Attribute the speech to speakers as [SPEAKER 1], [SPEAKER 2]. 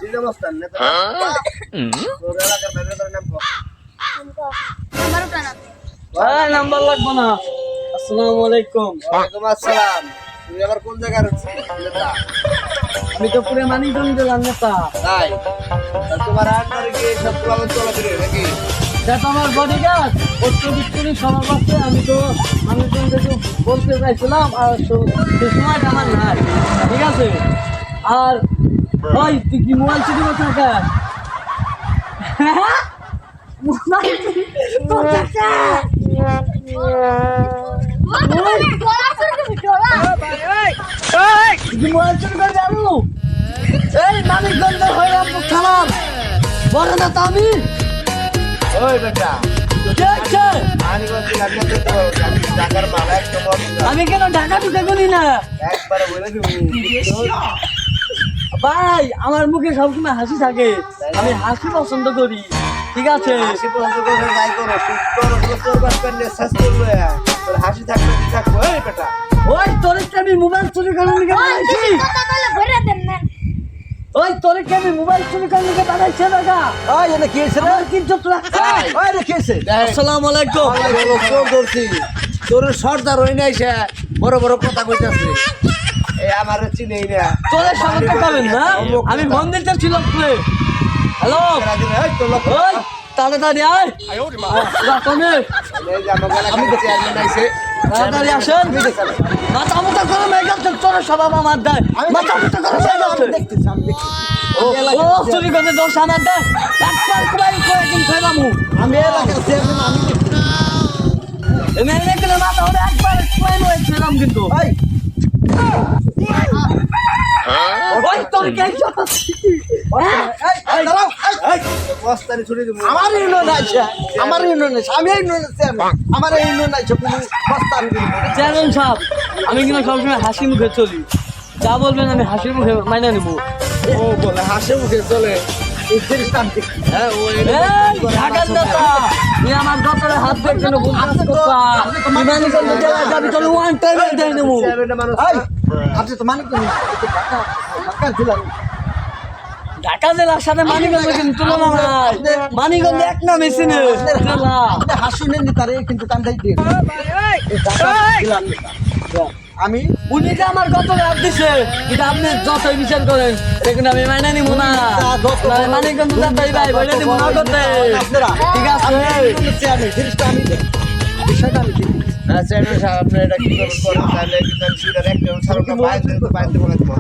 [SPEAKER 1] দিলমস্তান নেতা তোর এলাকার ভেতরে নাম কো
[SPEAKER 2] আমার ওটা না
[SPEAKER 3] নাম্বার লাগবে না। আসসালামু আলাইকুম।
[SPEAKER 1] ওয়ালাইকুম আসসালাম তুমি আবার কোন জায়গার নেতা
[SPEAKER 3] আমি তো পুরো মানিকগঞ্জ জেলার নেতা।
[SPEAKER 1] তাই তোমার আন্ডারে কি সব প্রবলেম চলাফেরা নাকি
[SPEAKER 3] এটা আমার বডিগার্ড অত্যধিক সবার কাছে আমি তো মানিকগঞ্জে তো বলতে চাইছিলাম আর সে সময়টা আমার নাই, ঠিক আছে। আর ওই তুই কি মোবাইল চুরি করছিস কেন? মোবাইল চুরি মোবাইল চুরি করে যাবো? এই মানিকগঞ্জ হয়ে খারাপ বড় না তো আমি
[SPEAKER 1] ওই বেটা
[SPEAKER 3] দেখছে
[SPEAKER 1] মানিকগঞ্জ লাগতে তো ঢাকার মালা একদম
[SPEAKER 3] আমি কেন ঢাকা ঢুকে করি না
[SPEAKER 1] একবারে বলে দিবি
[SPEAKER 3] ভাই, আমার মুখে সবসময় হাসি থাকে, আমি হাসি পছন্দ করি, ঠিক আছে।
[SPEAKER 1] হাসি পছন্দ করে যাই করো তোর বাস করলে শেষ করবে তোর হাসি থাকবে কি থাকবে ওই বেটা
[SPEAKER 3] ওই তোরকে আমি মোবাইল চুরি করার লিগে বানাইছি,
[SPEAKER 2] কথা বলে ভরে দেন না
[SPEAKER 3] ওই তোরকে আমি মোবাইল চুরি করার লিগে বানাইছি দাদা।
[SPEAKER 1] ওই এটা কি হইছে রে
[SPEAKER 3] আমার কিন্তু রাখছে।
[SPEAKER 1] ওই এটা কি হইছে
[SPEAKER 3] আসসালামু আলাইকুম।
[SPEAKER 1] তোর ধরছি তোর সর্দার হই নাই সে বড় বড় কথা কইতাছে এই আমার চিনেই না
[SPEAKER 3] তোরে স্বাগত করেন না, আমি মন্দিরতে ছিলাম তুই। হ্যালো
[SPEAKER 1] এই তো লোক
[SPEAKER 3] ওই তাড়াতাড়ি আয় রাতনে
[SPEAKER 1] আমি দেখছি একজন আইছে
[SPEAKER 3] তাড়াতাড়ি আসেন। মাথা মুথা করে মেঘাত তোর স্বভাব আমার দেয়, মাথা মুথা করে মেঘাত
[SPEAKER 1] দেখতেছি আমি দেখতেছি
[SPEAKER 3] ও চুরি করে দোষ আমার দেয়, একবার কুড়াই করে কিন খাইলামু
[SPEAKER 1] আমি এলাকার চেয়ারম্যান আমি দেখতেছি
[SPEAKER 3] মেরে কিনে মাথা ওরে একবার কুড়াই লয়ে ছিলাম কিন্তু
[SPEAKER 1] ওই
[SPEAKER 3] ওই তোর কে
[SPEAKER 1] এই দাঁড়াও এই বস্তানি ছুড়ে দেবো
[SPEAKER 4] আমার ইউনিয়ন আছে, আমার ইউনিয়ন আছে, আমি ইউনিয়ন আছে, আমার ইউনিয়ন আছে, কোনো বস্তা আমি দিব না।
[SPEAKER 3] চেয়ারম্যান সাহেব, আমি কিন্তু সবসময় হাসি মুখে চলি, যা বলবেন আমি হাসি মুখে মাইনে নেব।
[SPEAKER 1] ও বলে হাসে মুখে চলে
[SPEAKER 4] এই জিনিসটা আমি দেখি।
[SPEAKER 1] হ্যাঁ ও
[SPEAKER 3] এই ঢাকার নেতা, তুই আমার দপ্তরে হাত ধরে কেন বলছিস কথা? বিমানীগঞ্জ জেলায় যাবি চলো ওয়ান টাইমে দিয়ে নেবো।
[SPEAKER 1] চেয়ারম্যান মানুষ
[SPEAKER 4] এই, আপনি তো মানিক করেন, এটা ঢাকা জেলা।
[SPEAKER 3] ঢাকা জেলার সাথে মানিকগঞ্জ কিন্তু তুলনা নাই, মানিকগঞ্জ এক নামে চিনে জেলা।
[SPEAKER 4] আপনি হাসুনেন নি তারে কিন্তু কান্দাই দিয়ে। এই ঢাকা জেলা নেতা। আমি
[SPEAKER 3] উনি যে আমার কত লাভ দিছে, এটা আপনি যতই বিচার করেন দেখুন আমি মাইনে নিব না। মানিকগঞ্জ যাত্রাই ভাই বলে দিব না করতে,
[SPEAKER 4] আপনারা
[SPEAKER 3] ঠিক আছে।
[SPEAKER 4] চেয়ারম্যান জিনিসটা আমি দেখি, বিষয়টা আমি দেখি।
[SPEAKER 1] চেয়ারম্যান সাহেব আপনি এটা কি করবেন তাহলে কিন্তু আমি সুইটার একটা সারটা বাইরে বাইরে বলে দেবো